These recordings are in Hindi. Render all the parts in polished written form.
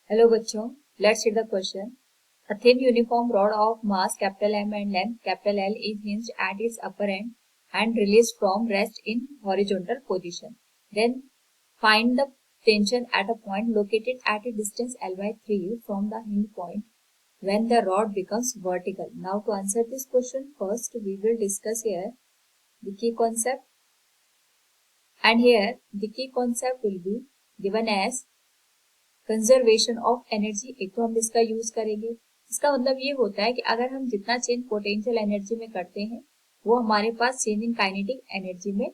हेलो बच्चों, let's read the question. A thin uniform rod of mass capital M and length capital L is hinged at its upper end and released from rest in horizontal position. Then find the tension at a point located at a distance L by 3 from the hinge point when the rod becomes vertical. Now to answer this question, first we will discuss here the key concept, and here the key concept will be given as conservation of energy. एक तो हम इसका यूज करेंगे. इसका मतलब ये होता है कि अगर हम जितना चेंज पोटेंशियल एनर्जी में करते हैं वो हमारे पास चेंज इन काइनेटिक एनर्जी में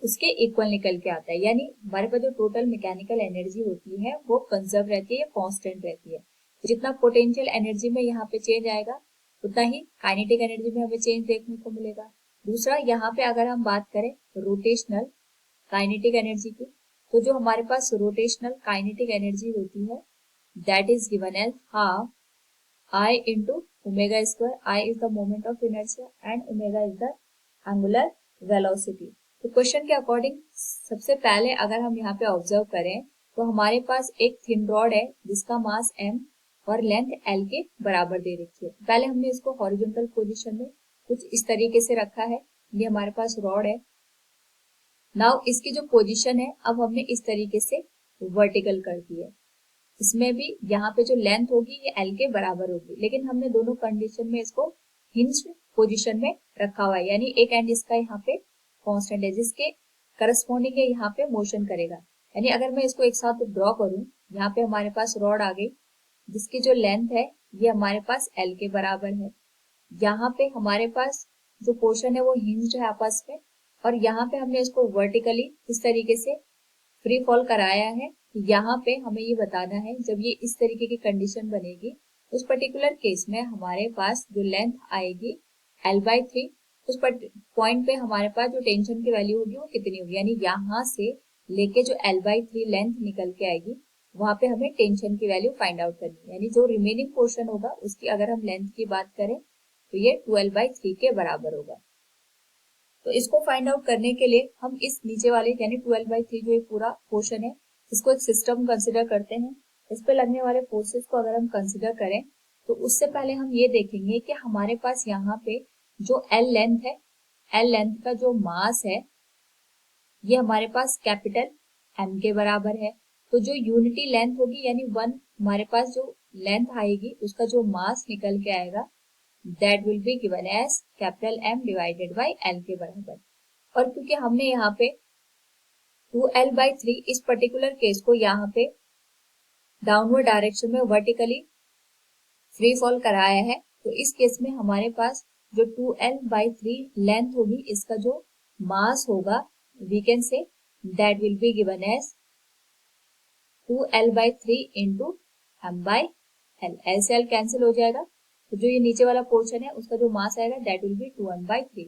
उसके इक्वल निकल के आता है. यानी हमारे पास जो टोटल मैकेनिकल एनर्जी होती है वो कंजर्व रहती है या कांस्टेंट रहती है. जितना पोटेंशियल एनर्जी में यहाँ पे चेंज आएगा उतना ही काइनेटिक एनर्जी में हमें चेंज देखने को मिलेगा. दूसरा, यहाँ पे अगर हम बात करें रोटेशनल काइनेटिक एनर्जी की, तो जो हमारे पास रोटेशनल काइनेटिक एनर्जी होती है that is given as half I into omega square. I is the moment of inertia and omega is the angular velocity. तो क्वेश्चन के अकॉर्डिंग सबसे पहले अगर हम यहाँ पे ऑब्जर्व करें तो हमारे पास एक थिन रॉड है जिसका मास m और लेंथ l के बराबर दे रखी है. पहले हमने इसको हॉरिजॉन्टल पोजीशन में कुछ इस तरीके से रखा है. ये हमारे पास रॉड है. नाउ इसकी जो पोजीशन है अब हमने इस तरीके से वर्टिकल कर दी है. इसमें भी यहाँ पे जो लेंथ होगी ये एल के बराबर होगी, लेकिन हमने दोनों कंडीशन में इसको हिंज पोजीशन में रखा हुआ है. यानी एक एंड इसका यहाँ पे कांस्टेंट है जिसके करस्पॉन्डिंग है यहाँ पे मोशन करेगा. यानी अगर मैं इसको एक साथ ड्रॉ करूं, यहाँ पे हमारे पास रॉड आ गई जिसकी जो लेंथ है ये हमारे पास एल के बराबर है. यहाँ पे हमारे पास जो पोर्शन है वो हिंज्ड है आपस में, और यहाँ पे हमने इसको वर्टिकली इस तरीके से फ्री फॉल कराया है. यहाँ पे हमें ये बताना है जब ये इस तरीके की कंडीशन बनेगी उस पर्टिकुलर केस में हमारे पास जो लेंथ आएगी L/3, उस पॉइंट पे हमारे पास जो टेंशन की वैल्यू होगी वो कितनी होगी. यानी यहाँ से लेके जो L/3 लेंथ निकल के आएगी वहां पे हमें टेंशन की वैल्यू फाइंड आउट करनी है. यानी जो रिमेनिंग पोर्शन होगा उसकी अगर हम लेंथ की बात करें तो ये 12/3 के बराबर होगा. तो इसको फाइंड आउट करने के लिए हम इस नीचे वाले यानी 12/3 जो ये पूरा पोर्शन है इसको एक सिस्टम कंसिडर करते हैं. इस पे लगने वाले फोर्सेस को अगर हम कंसिडर करें तो उससे पहले हम ये देखेंगे कि हमारे पास यहाँ पे जो L लेंथ है, L लेंथ का जो मास है ये हमारे पास कैपिटल M के बराबर है. तो जो यूनिटी लेंथ होगी यानी 1 हमारे पास जो लेंथ आएगी उसका जो मास निकल के आएगा that will be given as capital M divided by L के बराबर. और क्योंकि हमने यहाँ पे 2L/3 इस पर्टिकुलर केस को यहाँ पे डाउनवर्ड डायरेक्शन में वर्टिकली फ्री फॉल कराया है, तो इस केस में हमारे पास जो 2L/3 लेंथ होगी इसका जो मास होगा we can say that will be given as 2L/3 into M/L. L से L कैंसिल हो जाएगा, तो जो ये नीचे वाला पोर्शन है उसका जो मास आएगा दैट विल बी 2M/3.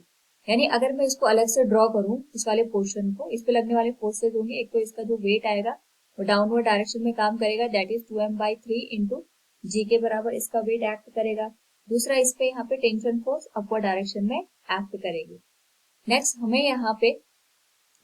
यानी अगर मैं इसको अलग से ड्रॉ करूं इस वाले पोर्शन को, इस पे लगने वाले फोर्सेस होंगे. एक तो इसका जो वेट आएगा वो डाउनवर्ड डायरेक्शन में काम करेगा दैट इज 2M/3 इंटू जी के बराबर इसका वेट एक्ट करेगा. दूसरा इस पे यहाँ पे टेंशन फोर्स अपवर्ड डायरेक्शन में एक्ट करेगी. नेक्स्ट हमें यहाँ पे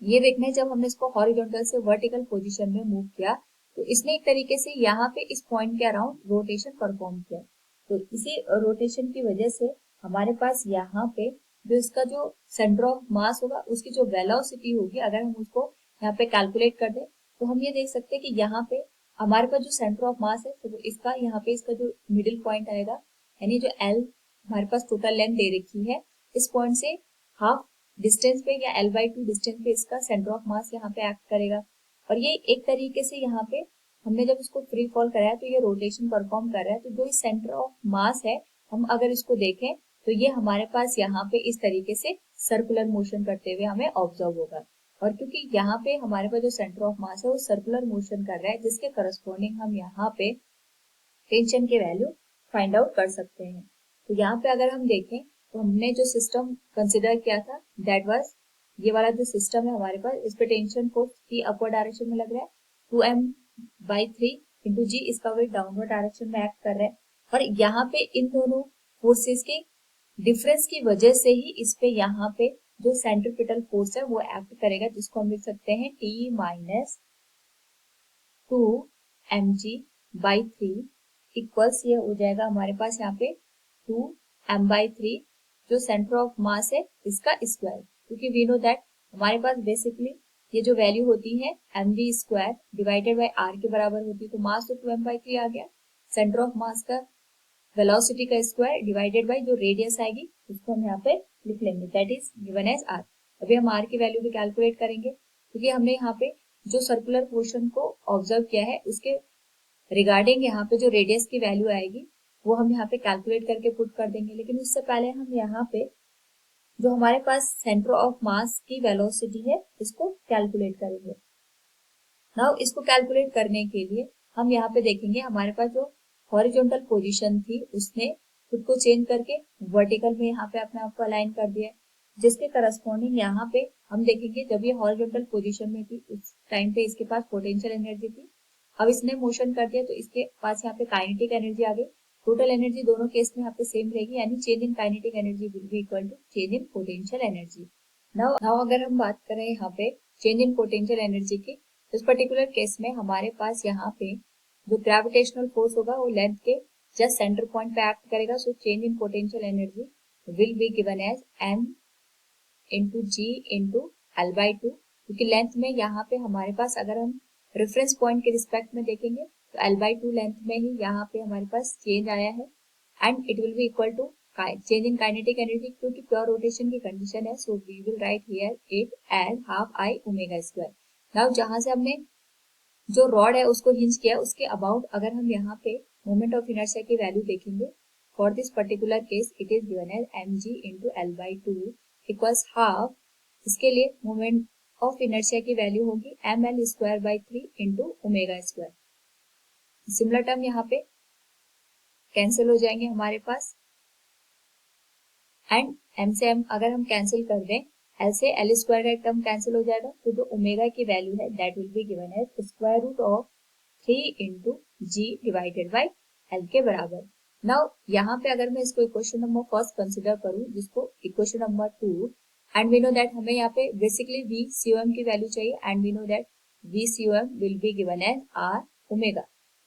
ये देखना है जब हमने इसको हॉरिजॉन्टल से वर्टिकल पोजिशन में मूव किया तो इसने एक तरीके से यहाँ पे इस पॉइंट के अराउंड रोटेशन परफॉर्म किया. तो इसी रोटेशन की वजह से हमारे पास यहाँ पे जो इसका जो सेंटर ऑफ मास होगा उसकी जो वेलोसिटी होगी अगर हम उसको यहाँ पे कैलकुलेट कर दें तो हम ये देख सकते हैं कि यहाँ पे हमारे पास जो सेंटर ऑफ मास है तो इसका यहाँ पे इसका जो मिडिल पॉइंट आएगा यानी जो L हमारे पास टोटल लेंथ दे रखी है इस पॉइंट से हाफ डिस्टेंस पे या L/2 डिस्टेंस पे इसका सेंटर ऑफ मास यहाँ पे एक्ट करेगा. और ये एक तरीके से यहाँ पे हमने जब इसको फ्री फॉल कराया तो ये रोटेशन परफॉर्म कर रहा है. तो जो इस सेंटर ऑफ मास है हम अगर इसको देखें तो ये हमारे पास यहाँ पे इस तरीके से सर्कुलर मोशन करते हुए हमें ऑब्जर्व होगा. और क्योंकि यहाँ पे हमारे पास जो सेंटर ऑफ मास है वो सर्कुलर मोशन कर रहा है जिसके करस्पॉन्डिंग हम यहाँ पे टेंशन के वैल्यू फाइंड आउट कर सकते हैं. तो यहाँ पे अगर हम देखें तो हमने जो सिस्टम कंसिडर किया था दैट वाज ये वाला जो सिस्टम है हमारे पास इस पे टेंशन फोर्स की अपवर्ड डायरेक्शन में लग रहा है 2M/3 इंटू जी, इसका वेट डाउनवर्ड डायरेक्शन में एक्ट कर रहा है. और यहाँ पे इन दोनों फोर्सेस के डिफरेंस की वजह से ही इस पे यहाँ पे जो सेंट्रीपिटल फोर्स है वो एक्ट करेगा जिसको हम लिख सकते हैं T - 2 mg बाई 3 इक्वल्स ये हो जाएगा हमारे पास यहाँ पे 2m/3 जो सेंटर ऑफ मास है इसका स्क्वायर, क्योंकि वी नो दैट हमारे पास बेसिकली ये जो वैल्यू होती है mv square divided by r के बराबर होती है, तो मास तो 2m/3 आ गया, सेंटर ऑफ मास का वेलोसिटी का स्क्वायर डिवाइडेड बाई जो रेडियस आएगी उसको हम यहाँ पे लिख लेंगे, that is given as r। अभी हम r की वैल्यू भी कैलकुलेट करेंगे, क्योंकि हमने यहाँ पे जो सर्कुलर पोर्शन को ऑब्जर्व किया है उसके रिगार्डिंग यहाँ पे जो रेडियस की वैल्यू आएगी वो हम यहाँ पे कैलकुलेट करके पुट कर देंगे। लेकिन उससे पहले हम यहाँ पे जो हमारे पास सेंटर ऑफ मास की वेलोसिटी है इसको कैलकुलेट करेंगे। नाउ इसको कैलकुलेट करने के लिए हम यहाँ पे देखेंगे हमारे पास जो हॉरिजॉन्टल पोजीशन थी उसने खुद को चेंज करके वर्टिकल में यहाँ पे अपने आप को अलाइन कर दिया, जिसके करस्पॉन्डिंग यहाँ पे हम देखेंगे जब ये हॉरिजॉन्टल पोजीशन में थी उस टाइम पे इसके पास पोटेंशियल एनर्जी थी। अब इसने मोशन कर दिया तो इसके पास यहाँ पे काइनेटिक एनर्जी आ गई। टोटल एनर्जी दोनों केस में यहाँ पे सेम रहेगी, यानी change in kinetic energy will be equal to change in potential energy. Now अगर हम बात करें यहाँ पे चेंज इन पोटेंशियल एनर्जी की, इस पर्टिकुलर केस में हमारे पास यहाँ पे जो ग्रेविटेशनल फोर्स होगा वो लेंथ के जस्ट सेंटर पॉइंट पे एक्ट करेगा, so change in potential energy will be given as m into g into L/2, क्योंकि लेंथ में यहाँ पे हमारे पास अगर हम रेफरेंस पॉइंट के रिस्पेक्ट में देखेंगे तो L/2 लेंथ में ही यहाँ पे हमारे पास चेंज आया है, and it will be equal to change in kinetic energy, क्योंकि प्योर रोटेशन की कंडीशन है, so we will write here it as half I omega square. Now जहां से हमने जो रॉड है उसको हिंज किया उसके अबाउट अगर हम यहाँ पे मोमेंट ऑफ इनर्शिया की वैल्यू देखेंगे, for this particular case it is given as mg into L/2 equals half, इसके लिए मोमेंट ऑफ इनर्शिया की वैल्यू होगी ml square by 3 into omega square. Similar term यहाँ पे कैंसिल हो जाएंगे हमारे पास, एंड m से m अगर हम कैंसिल कर दें, l से l स्क्वायर का टर्म कैंसिल हो जाएगा, तो जो ओमेगा की वैल्यू है that will be given as square root of 3 into g divided by l के बराबर। नाउ यहाँ पे अगर मैं इसको इक्वेशन नंबर फर्स्ट कंसिडर करूँ, जिसको equation number 2, and we know that हमें यहाँ पे बेसिकली v COM की वैल्यू चाहिए, and we know that v COM will be given as r omega,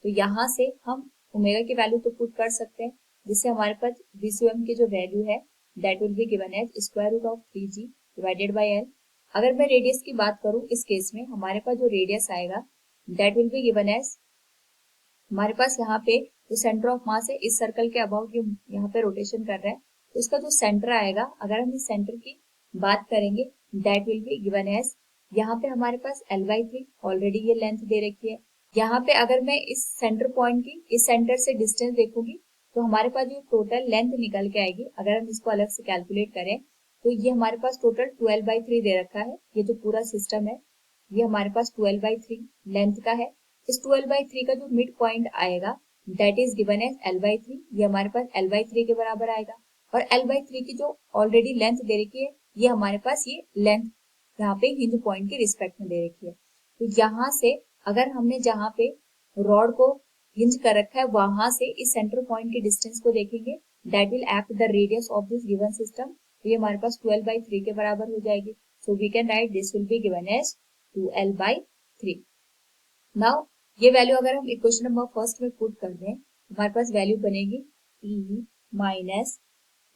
तो यहाँ से हम ओमेगा की वैल्यू तो पुट कर सकते हैं, जिससे हमारे पास v COM की जो वैल्यू है that will be given as square root of 3g divided by l। अगर मैं रेडियस की बात करूं इस केस में हमारे पास जो रेडियस आएगा that will be given as, हमारे पास यहाँ पे जो सेंटर ऑफ मास है इस सर्कल के अबाउट जो यहाँ पे रोटेशन कर रहा है, तो इसका जो सेंटर आएगा अगर हम इस सेंटर की बात करेंगे that will be given as, यहाँ पे हमारे पास L/3 ऑलरेडी ये लेंथ दे रखी है। यहाँ पे अगर मैं इस सेंटर पॉइंट की इस सेंटर से डिस्टेंस देखूंगी तो हमारे पास जो टोटल लेंथ निकल के आएगी, अगर हम इसको अलग से कैलकुलेट करें तो ये हमारे पास टोटल 12/3 दे रखा है। ये जो पूरा सिस्टम है ये हमारे पास 12/3 लेंथ का है। इस 12/3 का जो मिड पॉइंट आएगा that is given as L/3, ये हमारे पास L/3 के बराबर आएगा, और L/3 की जो ऑलरेडी लेंथ दे रखी है ये हमारे पास ये लेंथ यहाँ पे हिंज पॉइंट के रिस्पेक्ट में दे रखी है। तो यहाँ से अगर हमने जहाँ पे रॉड को हिंज कर रखा है वहां से इस सेंटर पॉइंट के डिस्टेंस को देखेंगे that will act the radius of this given system, तो ये हमारे पास 12/3 के बराबर हो जाएगी, so we can write this will be given as 2L/3। Now ये वैल्यू अगर हम इक्वेशन नंबर फर्स्ट में पुट कर दें हमारे पास वैल्यू बनेगी e minus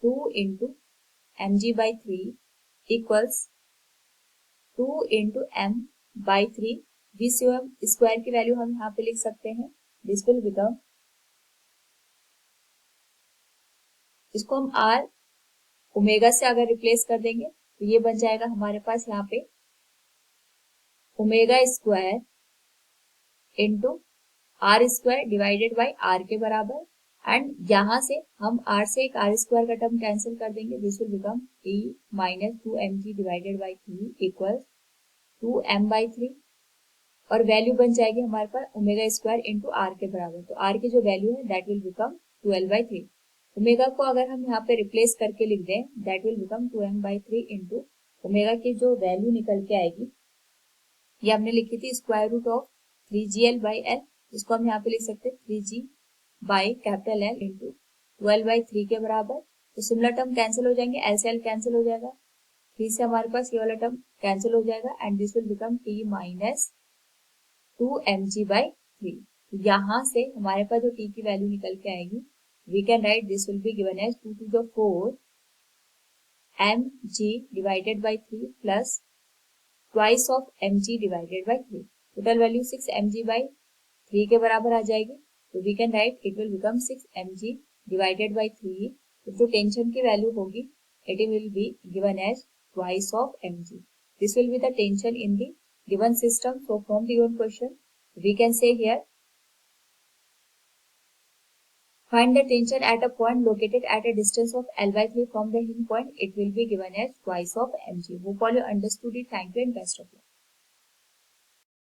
2 into mg/3 equals 2 into m/3, v COM square की वैल्यू हम यहाँ पे लिख सकते हैं, दिस विल बिकम, इसको हम r ओमेगा से अगर रिप्लेस कर देंगे तो ये बन जाएगा हमारे पास यहाँ पे omega square into r square divided by r के बराबर, एंड यहाँ से हम r से एक r स्क्वायर का टर्म कैंसिल कर देंगे, this will become e minus 2mg divided by 3 equal 2m/3, और वैल्यू बन जाएगी हमारे पास ओमेगा स्क्वायर इंटू r के बराबर, तो r की जो वैल्यू है दैट विल बिकम 12/3। ओमेगा को अगर हम यहाँ पे रिप्लेस करके लिख दें that will become 2m/3 into omega की जो वैल्यू निकल के आएगी ये हमने लिखी थी स्क्वायर रूट ऑफ 3gl/l, इसको हम यहाँ पे लिख सकते हैं 3g by capital L into 12/3 के बराबर। तो सिमिलर टर्म कैंसिल हो जाएंगे, L से L कैंसिल हो जाएगा, 3 से हमारे पास ये वाला टर्म कैंसिल हो जाएगा, and this will become t minus 2mg/3। यहाँ से हमारे पास जो t की वैल्यू निकल के आएगी, we can write this will be given as 2 to the 4 mg divided by 3 plus twice of mg divided by 3. Total value 6 mg by 3 के बराबर आ जाएगी, तो we can write it will become 6 mg divided by 3. तो जो टेंशन की वैल्यू होगी it will be given as twice of mg. This will be the tension in the given system. So from the given question we can say here, find the tension at a point located at a distance of L by 3 from the hinge point. It will be given as twice of mg. Hope all you understood it. Thank you and best of luck.